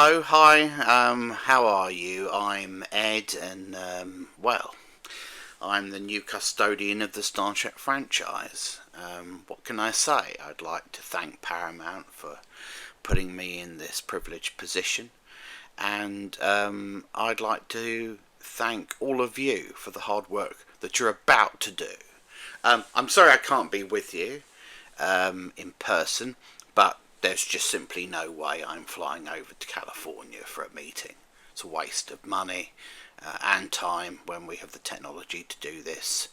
Hello, hi, how are you? I'm Ed, and, well, I'm the new custodian of the Star Trek franchise. What can I say? I'd like to thank Paramount for putting me in this privileged position, and I'd like to thank all of you for the hard work that you're about to do. I'm sorry I can't be with you in person, but there's just simply no way I'm flying over to California for a meeting. It's a waste of money and time when we have the technology to do this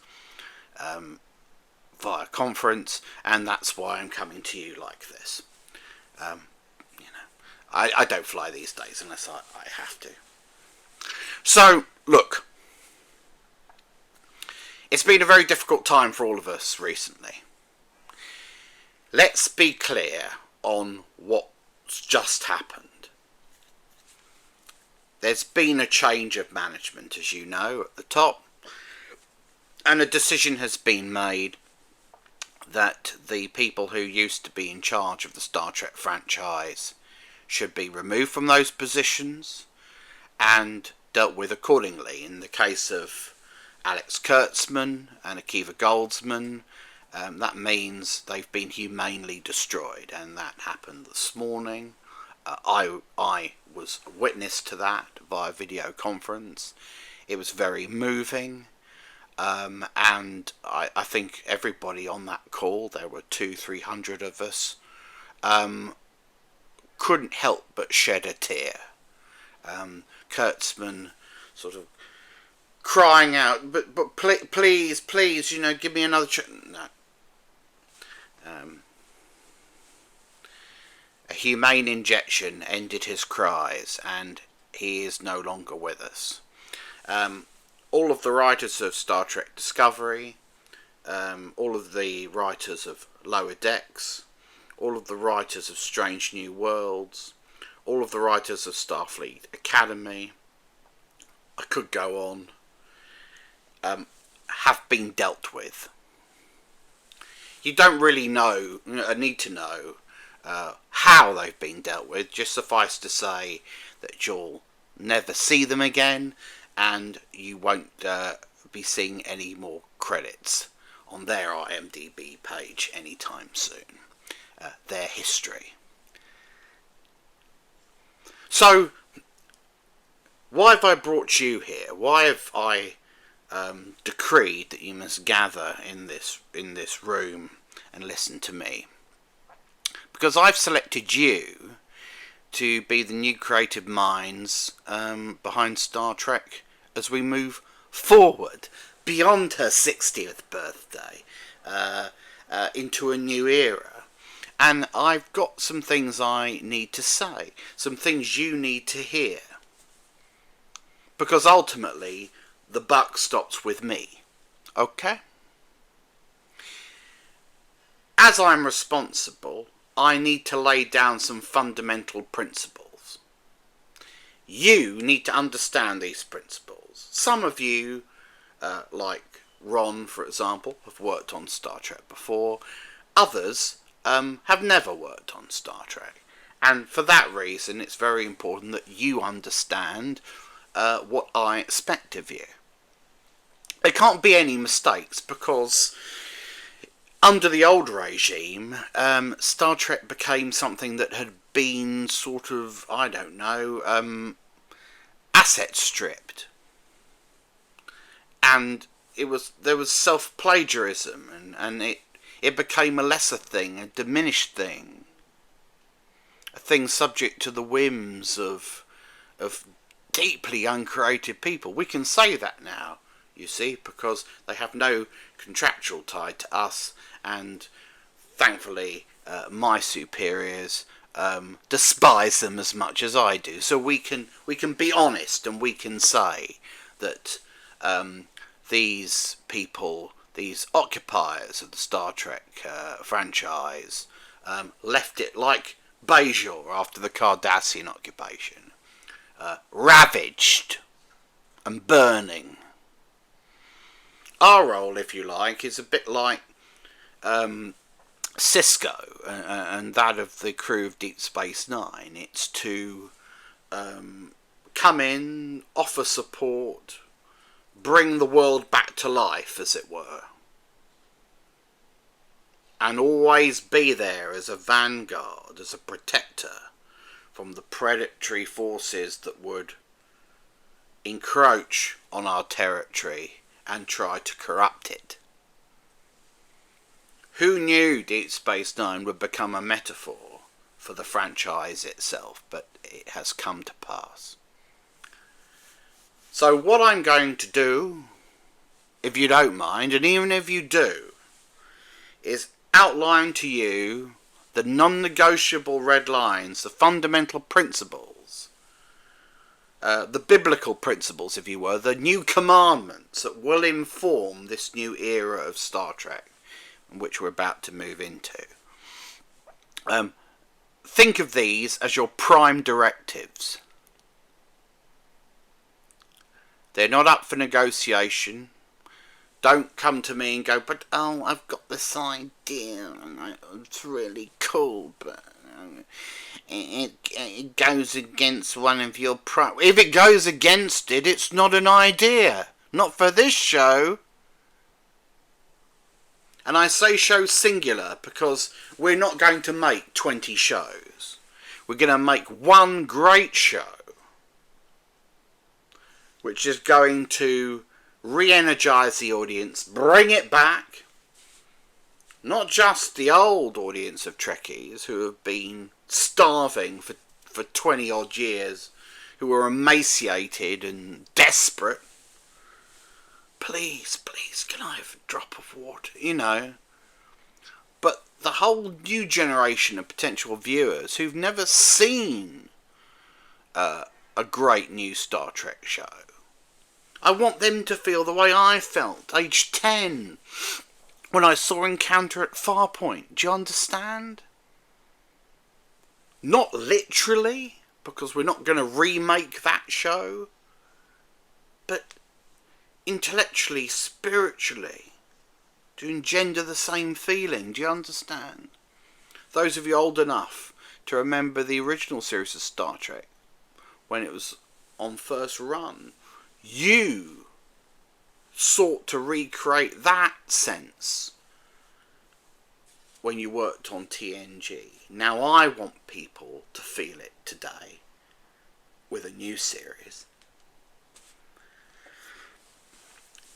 via conference, and that's why I'm coming to you like this. I don't fly these days unless I have to. So, look, it's been a very difficult time for all of us recently. Let's be clear on what's just happened. There's been a change of management, as you know, at the top, and a decision has been made that the people who used to be in charge of the Star Trek franchise should be removed from those positions and dealt with accordingly. In the case of Alex Kurtzman and Akiva Goldsman, that means they've been humanely destroyed, and that happened this morning. I was a witness to that via video conference. It was very moving, and I think everybody on that call, there were 200-300 of us, couldn't help but shed a tear. Kurtzman sort of crying out, but please, give me another chance. No. A humane injection ended his cries, and he is no longer with us. All of the writers of Star Trek Discovery, all of the writers of Lower Decks, all of the writers of Strange New Worlds, all of the writers of Starfleet Academy, I could go on, have been dealt with. You don't really need to know how they've been dealt with. Just suffice to say that you'll never see them again, and you won't be seeing any more credits on their IMDb page anytime soon. Their history. So, why have I brought you here? Why have I decreed that you must gather in this room and listen to me? Because I've selected you to be the new creative minds behind Star Trek as we move forward beyond her 60th birthday into a new era. And I've got some things I need to say, some things you need to hear. Because ultimately, the buck stops with me. Okay? As I'm responsible, I need to lay down some fundamental principles. You need to understand these principles. Some of you, like Ron, for example, have worked on Star Trek before. Others have never worked on Star Trek. And for that reason, it's very important that you understand what I expect of you. There can't be any mistakes, because under the old regime, Star Trek became something that had been sort of, asset stripped. And there was self-plagiarism, and it became a lesser thing, a diminished thing. A thing subject to the whims of deeply uncreative people. We can say that now, you see, because they have no contractual tie to us, and thankfully my superiors despise them as much as I do. So we can be honest, and we can say that these people, these occupiers of the Star Trek franchise, left it like Bajor after the Cardassian occupation, ravaged and burning. Our role, if you like, is a bit like Cisco and that of the crew of Deep Space Nine. It's to come in, offer support, bring the world back to life, as it were, and always be there as a vanguard, as a protector from the predatory forces that would encroach on our territory and try to corrupt it. Who knew Deep Space Nine would become a metaphor for the franchise itself, but it has come to pass. So what I'm going to do, if you don't mind, and even if you do, is outline to you the non-negotiable red lines, the fundamental principles, the biblical principles, if you were, the new commandments that will inform this new era of Star Trek, which we're about to move into. Think of these as your prime directives. They're not up for negotiation. Don't come to me and go, but I've got this idea, and it's really cool, but it goes against one of your if it goes against it, it's not an idea. Not for this show. And I say show singular because we're not going to make 20 shows. We're going to make one great show, which is going to re-energise the audience, bring it back. Not just the old audience of Trekkies who have been starving for 20 odd years, who are emaciated and desperate. Please, can I have a drop of water? You know. But the whole new generation of potential viewers who've never seen a great new Star Trek show. I want them to feel the way I felt, age 10, when I saw Encounter at Farpoint. Do you understand? Not literally, because we're not going to remake that show, but intellectually, spiritually, to engender the same feeling. Do you understand? Those of you old enough to remember the original series of Star Trek, when it was on first run, you sought to recreate that sense when you worked on TNG. Now I want people to feel it today with a new series.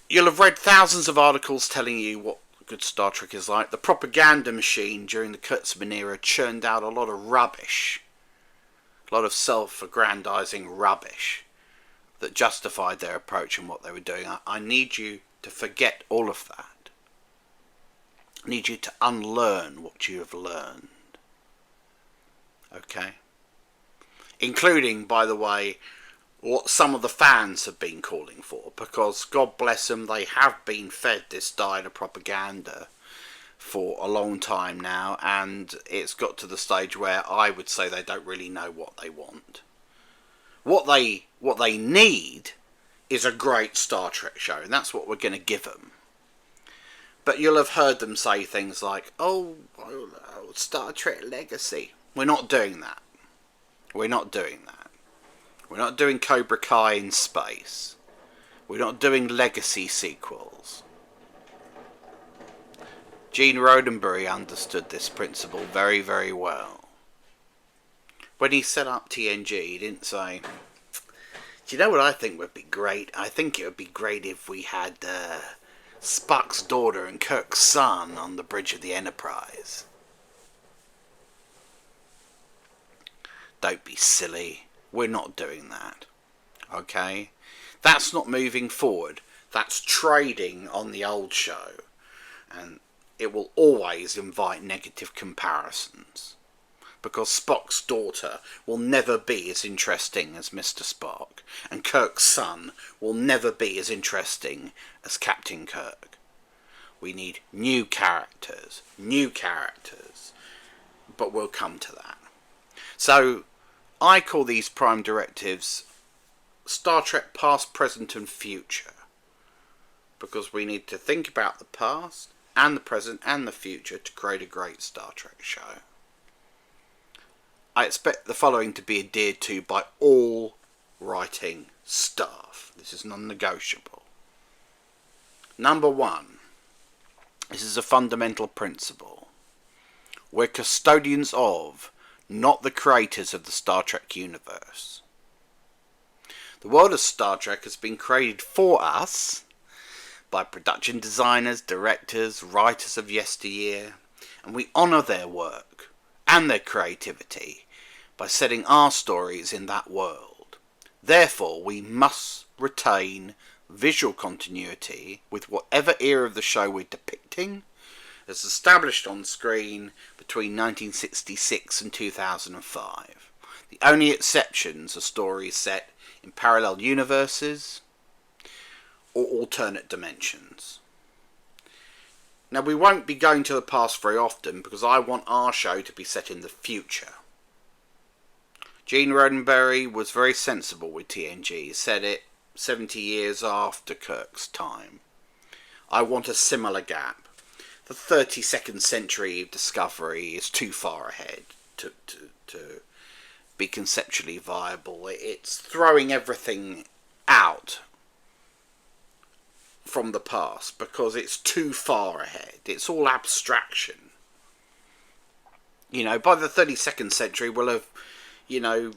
You'll have read thousands of articles telling you what good Star Trek is like. The propaganda machine during the Kurtzman era churned out a lot of rubbish. A lot of self-aggrandizing rubbish that justified their approach and what they were doing. I need you to forget all of that. I need you to unlearn what you have learned. Okay? Including, by the way, what some of the fans have been calling for, because God bless them, they have been fed this diet of propaganda for a long time now, and it's got to the stage where I would say they don't really know what they want. What they need is a great Star Trek show, and that's what we're going to give them. But you'll have heard them say things like, oh, Star Trek Legacy. We're not doing that. We're not doing that. We're not doing Cobra Kai in space. We're not doing Legacy sequels. Gene Roddenberry understood this principle very, very well. When he set up TNG, he didn't say, do you know what I think would be great? I think it would be great if we had Spock's daughter and Kirk's son on the bridge of the Enterprise. Don't be silly. We're not doing that. Okay? That's not moving forward. That's trading on the old show. And it will always invite negative comparisons. Because Spock's daughter will never be as interesting as Mr. Spock. And Kirk's son will never be as interesting as Captain Kirk. We need new characters. But we'll come to that. So, I call these prime directives Star Trek Past, Present and Future. Because we need to think about the past and the present and the future to create a great Star Trek show. I expect the following to be adhered to by all writing staff. This is non-negotiable. Number one, this is a fundamental principle. We're custodians of, not the creators of the Star Trek universe. The world of Star Trek has been created for us by production designers, directors, writers of yesteryear, and we honour their work and their creativity by setting our stories in that world. Therefore, we must retain visual continuity with whatever era of the show we're depicting, as established on screen between 1966 and 2005. The only exceptions are stories set in parallel universes or alternate dimensions. Now, we won't be going to the past very often because I want our show to be set in the future. Gene Roddenberry was very sensible with TNG. He said it 70 years after Kirk's time. I want a similar gap. The 32nd century of Discovery is too far ahead to be conceptually viable. It's throwing everything out from the past because it's too far ahead. It's all abstraction. You know, by the 32nd century we'll have, you know,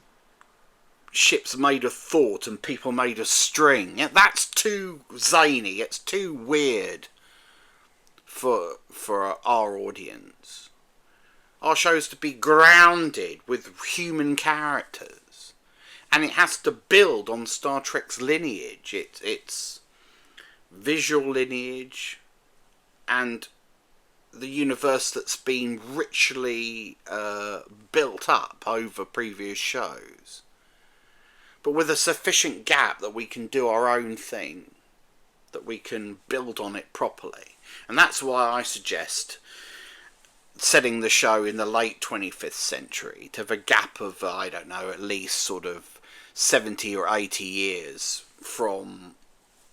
ships made of thought and people made of string. Yeah, that's too zany. It's too weird for our audience. Our show's to be grounded with human characters, and it has to build on Star Trek's lineage, its visual lineage, and the universe that's been richly built up over previous shows, but with a sufficient gap that we can do our own thing, that we can build on it properly. And that's why I suggest setting the show in the late 25th century to have a gap of, I don't know, at least sort of 70 or 80 years from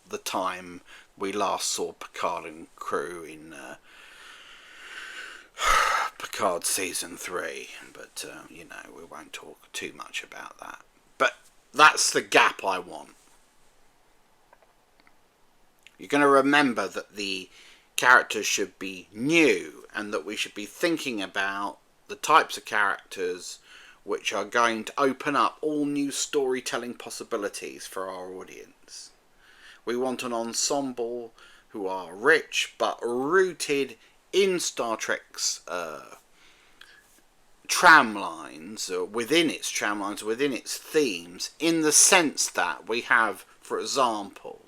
the time we last saw Picard and crew in Picard season 3. But, you know, we won't talk too much about that. But that's the gap I want. You're going to remember that the characters should be new, and that we should be thinking about the types of characters which are going to open up all new storytelling possibilities for our audience. We want an ensemble who are rich but rooted in Star Trek's tramlines, or within its tramlines, within its themes, in the sense that we have, for example,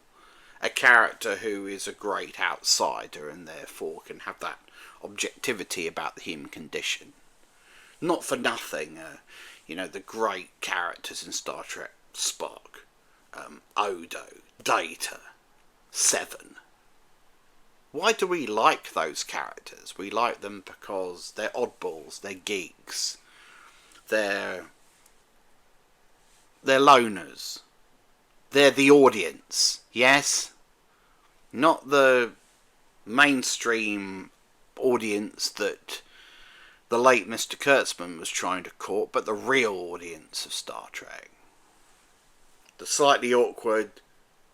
a character who is a great outsider and therefore can have that objectivity about the human condition. Not for nothing, you know, the great characters in Star Trek, Spock, Odo, Data, Seven. Why do we like those characters? We like them because they're oddballs, they're geeks, they're loners, they're the audience, yes? Not the mainstream audience that the late Mr. Kurtzman was trying to court, but the real audience of Star Trek. The slightly awkward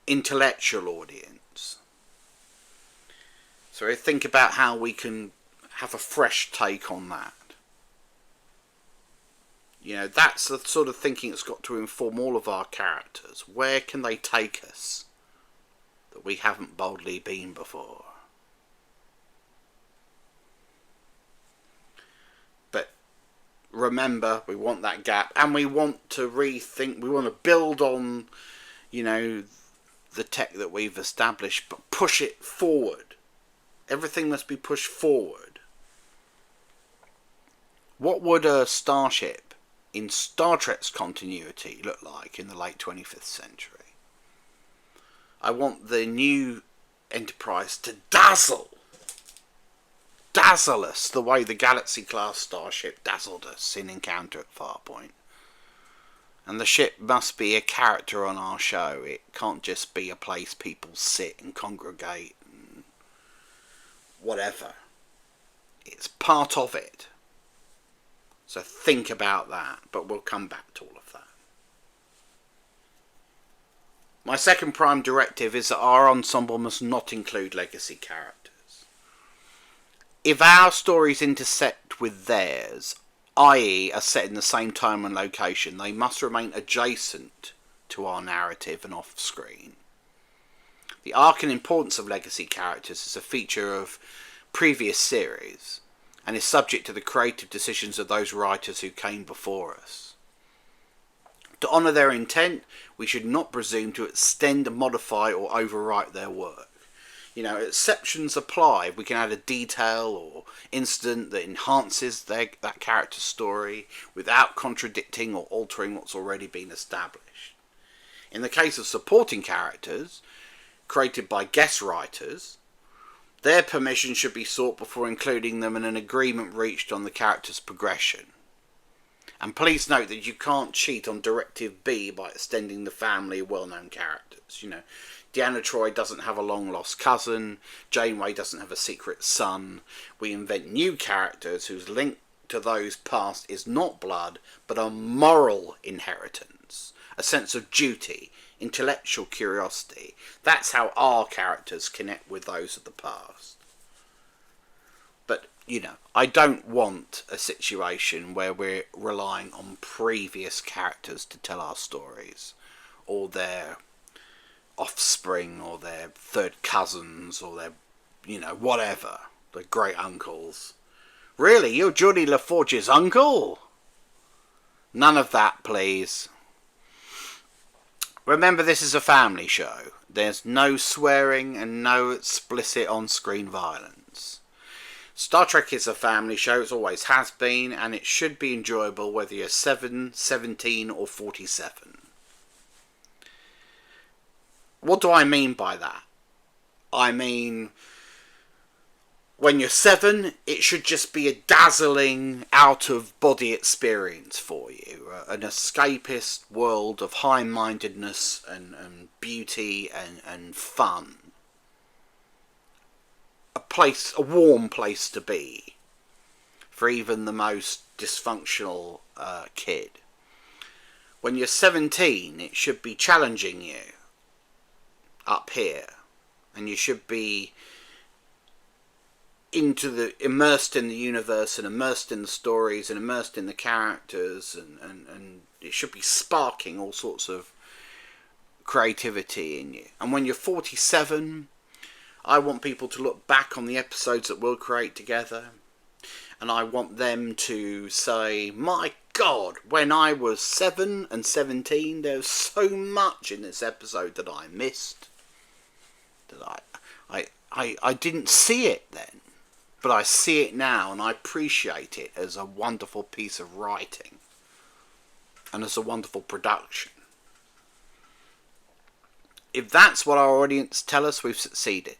intellectual audience. So think about how we can have a fresh take on that. You know, that's the sort of thinking that's got to inform all of our characters. Where can they take us that we haven't boldly been before? But remember, we want that gap, and we want to rethink, we want to build on, you know, the tech that we've established, but push it forward. Everything must be pushed forward. What would a starship in Star Trek's continuity look like in the late 25th century? I want the new Enterprise to dazzle us the way the Galaxy-class starship dazzled us in Encounter at Farpoint. And the ship must be a character on our show. It can't just be a place people sit and congregate and whatever. It's part of it. So think about that, but we'll come back to all of that. My second prime directive is that our ensemble must not include legacy characters. If our stories intersect with theirs, i.e. are set in the same time and location, they must remain adjacent to our narrative and off-screen. The arc and importance of legacy characters is a feature of previous series and is subject to the creative decisions of those writers who came before us. To honour their intent, we should not presume to extend, modify or overwrite their work. You know, exceptions apply if we can add a detail or incident that enhances that character's story without contradicting or altering what's already been established. In the case of supporting characters, created by guest writers, their permission should be sought before including them in an agreement reached on the character's progression. And please note that you can't cheat on Directive B by extending the family of well-known characters. You know, Deanna Troi doesn't have a long-lost cousin, Janeway doesn't have a secret son. We invent new characters whose link to those past is not blood, but a moral inheritance, a sense of duty, intellectual curiosity. That's how our characters connect with those of the past. But, you know, I don't want a situation where we're relying on previous characters to tell our stories, or their offspring, or their third cousins, or their, you know, whatever, the great uncles. Really, you're Geordie LaForge's uncle? None of that, please. Remember, this is a family show. There's no swearing and no explicit on-screen violence. Star Trek is a family show, it always has been, and it should be enjoyable whether you're 7, 17 or 47. What do I mean by that? I mean, when you're 7, it should just be a dazzling, out-of-body experience for you. An escapist world of high-mindedness and beauty and fun. A warm place to be for even the most dysfunctional kid. When you're 17, it should be challenging you up here, and you should be immersed in the universe and immersed in the stories and immersed in the characters, and it should be sparking all sorts of creativity in you. And when you're 47, I want people to look back on the episodes that we'll create together, and I want them to say, my God, when I was 7 and 17, there was so much in this episode that I missed, that I didn't see it then, but I see it now, and I appreciate it as a wonderful piece of writing and as a wonderful production. If that's what our audience tell us, we've succeeded.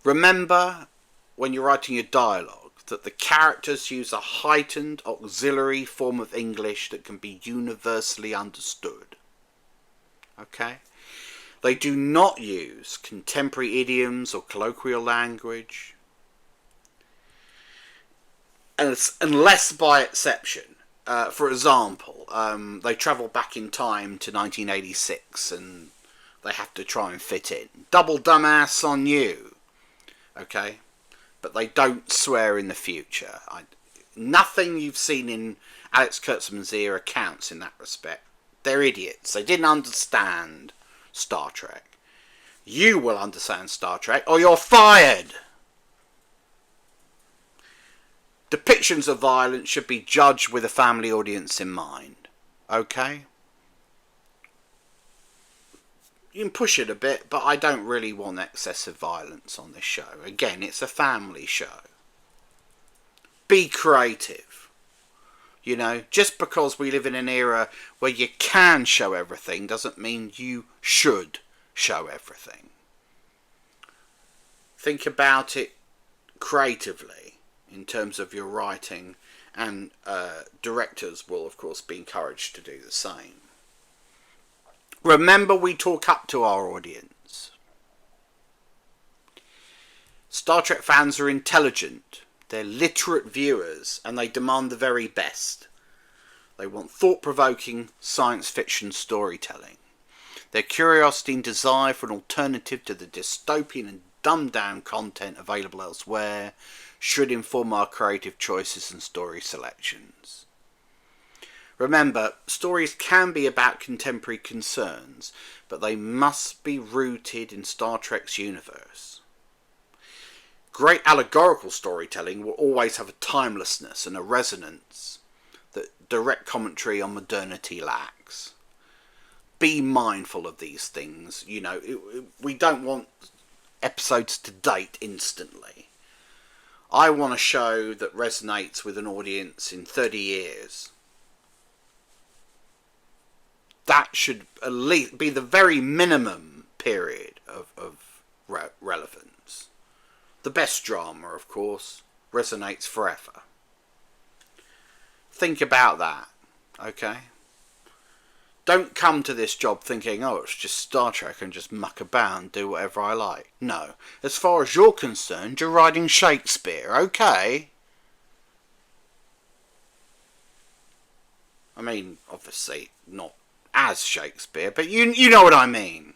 Remember, when you're writing your dialogue, that the characters use a heightened auxiliary form of English that can be universally understood. Okay? They do not use contemporary idioms or colloquial language, unless by exception. For example, they travel back in time to 1986 and they have to try and fit in. Double dumbass on you. Okay? But they don't swear in the future. Nothing you've seen in Alex Kurtzman's era counts in that respect. They're idiots. They didn't understand Star Trek. You will understand Star Trek or you're fired. Depictions of violence should be judged with a family audience in mind. Okay? You can push it a bit, but I don't really want excessive violence on this show. Again, it's a family show. Be creative. You know, just because we live in an era where you can show everything doesn't mean you should show everything. Think about it creatively in terms of your writing, and directors will of course be encouraged to do the same. Remember, we talk up to our audience. Star Trek fans are intelligent, They're literate viewers, and they demand the very best. They want thought-provoking science fiction storytelling. Their curiosity and desire for an alternative to the dystopian and dumbed-down content available elsewhere should inform our creative choices and story selections. Remember, stories can be about contemporary concerns, but they must be rooted in Star Trek's universe. Great allegorical storytelling will always have a timelessness and a resonance that direct commentary on modernity lacks. Be mindful of these things. You know, we don't want episodes to date instantly. I want a show that resonates with an audience in 30 years. That should at least be the very minimum period of relevance. The best drama, of course, resonates forever. Think about that, okay? Don't come to this job thinking, oh, it's just Star Trek and just muck about and do whatever I like. No, as far as you're concerned, you're writing Shakespeare, okay? I mean, obviously, not as Shakespeare, but you know what I mean.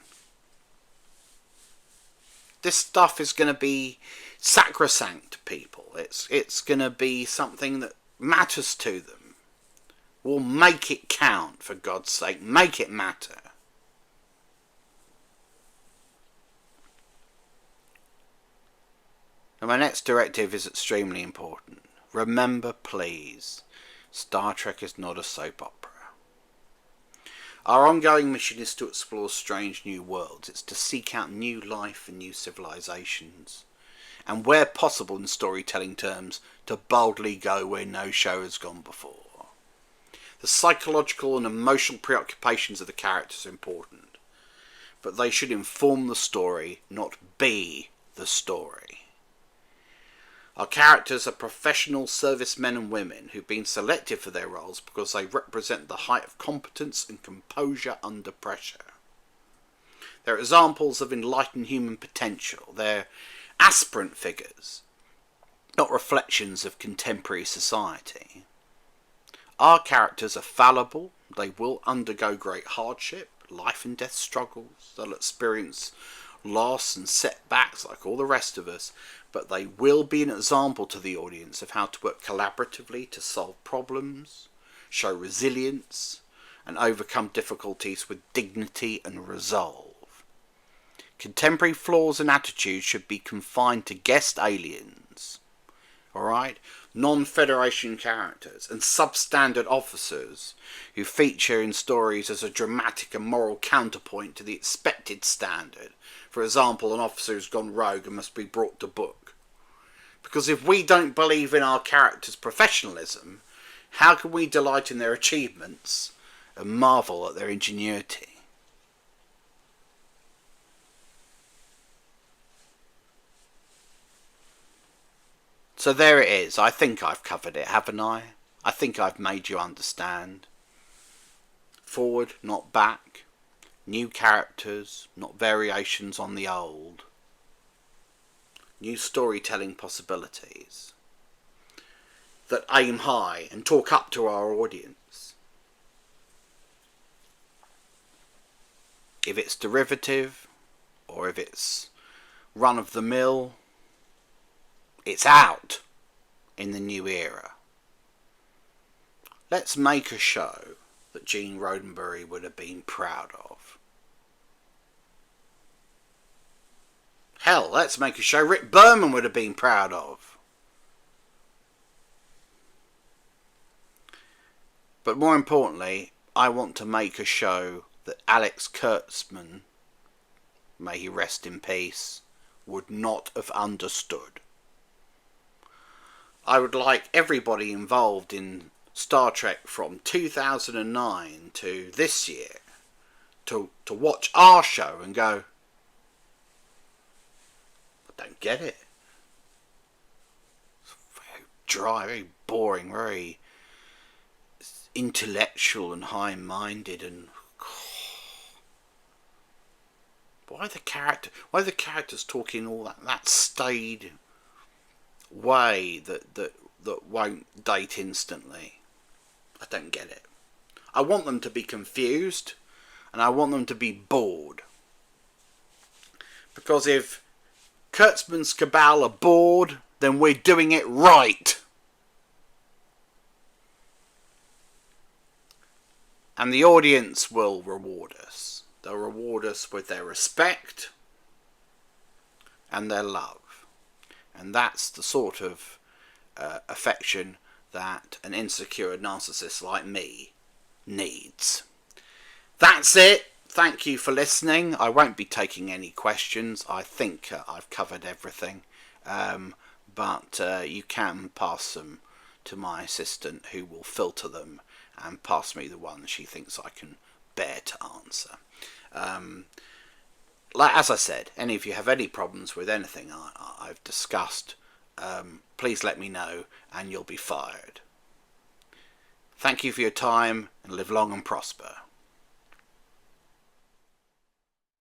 This stuff is going to be sacrosanct to people. It's going to be something that matters to them. We'll make it count, for God's sake. Make it matter. And my next directive is extremely important. Remember, please, Star Trek is not a soap opera. Our ongoing mission is to explore strange new worlds. It's to seek out new life and new civilizations. And where possible in storytelling terms, to boldly go where no show has gone before. The psychological and emotional preoccupations of the characters are important, but they should inform the story, not be the story. Our characters are professional servicemen and women who've been selected for their roles because they represent the height of competence and composure under pressure. They're examples of enlightened human potential. They're aspirant figures, not reflections of contemporary society. Our characters are fallible. They will undergo great hardship, life and death struggles. They'll experience loss and setbacks like all the rest of us, but they will be an example to the audience of how to work collaboratively to solve problems, show resilience, and overcome difficulties with dignity and resolve. Contemporary flaws and attitudes should be confined to guest aliens, alright? Non-Federation characters and substandard officers who feature in stories as a dramatic and moral counterpoint to the expected standard. For example, an officer who's gone rogue and must be brought to book. Because if we don't believe in our characters' professionalism, how can we delight in their achievements and marvel at their ingenuity? So there it is. I think I've covered it, haven't I? I think I've made you understand. Forward, not back. New characters, not variations on the old. New storytelling possibilities that aim high and talk up to our audience. If it's derivative or if it's run-of-the-mill, it's out in the new era. Let's make a show that Gene Roddenberry would have been proud of. Hell, let's make a show Rick Berman would have been proud of. But more importantly, I want to make a show that Alex Kurtzman, may he rest in peace, would not have understood. I would like everybody involved in Star Trek from 2009 to this year to watch our show and go, I don't get it. It's very dry, very boring, very intellectual and high-minded, and why are the characters talking all that staid way that won't date instantly. I don't get it. I want them to be confused, and I want them to be bored. Because if Kurtzman's cabal are bored, then we're doing it right. And the audience will reward us. They'll reward us with their respect and their love. And that's the sort of affection that an insecure narcissist like me needs. That's it. Thank you for listening. I won't be taking any questions. I think I've covered everything. But you can pass them to my assistant, who will filter them and pass me the ones she thinks I can bear to answer. As I said, any of you have any problems with anything I've discussed, please let me know and you'll be fired. Thank you for your time, and live long and prosper.